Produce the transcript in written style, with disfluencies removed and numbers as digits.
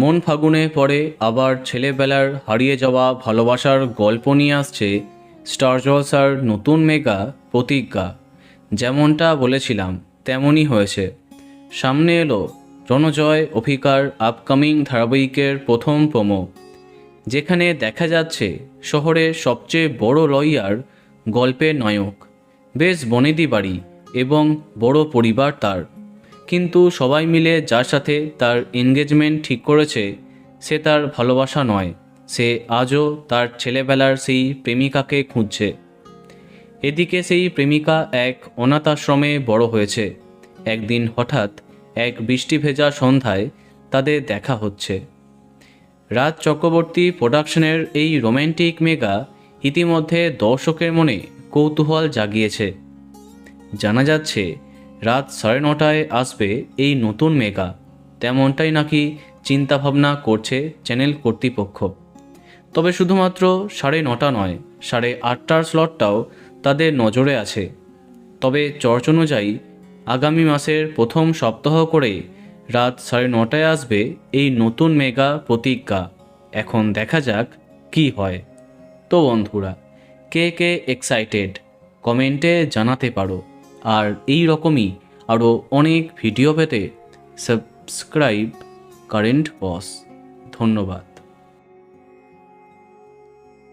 মন ফাগুনে পড়ে আবার ছেলেবেলার হারিয়ে যাওয়া ভালোবাসার গল্প নিয়ে আসছে স্টার জলসার নতুন মেগা প্রতিজ্ঞা। যেমনটা বলেছিলাম তেমনই হয়েছে। সামনে এলো রণজয় অভিকার আপকামিং ধারাবাহিকের প্রথম প্রোমো, যেখানে দেখা যাচ্ছে শহরের সবচেয়ে বড় লয়ার গল্পের নায়ক। বেশ বনেদি বাড়ি এবং বড় পরিবার তার, কিন্তু সবাই মিলে যার সাথে তার এনগেজমেন্ট ঠিক করেছে সে তার ভালোবাসা নয়, সে আজও তার ছেলেবেলার সেই প্রেমিকাকে খুঁজছে। এদিকে সেই প্রেমিকা এক অনাথ আশ্রমে বড় হয়েছে। একদিন হঠাৎ এক বৃষ্টি ভেজা সন্ধ্যায় তাদের দেখা হচ্ছে। রাজ চক্রবর্তী প্রোডাকশনের এই রোম্যান্টিক মেগা ইতিমধ্যে দর্শকের মনে কৌতূহল জাগিয়েছে। জানা যাচ্ছে রাত 9:30টায় আসবে এই নতুন মেগা, তেমনটাই নাকি চিন্তাভাবনা করছে চ্যানেল কর্তৃপক্ষ। তবে শুধুমাত্র 9:30 নয়, 8:30টার স্লটটাও তাদের নজরে আছে। তবে চর্চ অনুযায়ী আগামী মাসের প্রথম সপ্তাহ করে রাত 9:30টায় আসবে এই নতুন মেগা প্রতিজ্ঞা। এখন দেখা যাক কি হয়। তো বন্ধুরা, কে কে এক্সাইটেড কমেন্টে জানাতে পারো। আর এই রকমই আরও অনেক ভিডিও পেতে সাবস্ক্রাইব কারেন্ট বস। ধন্যবাদ।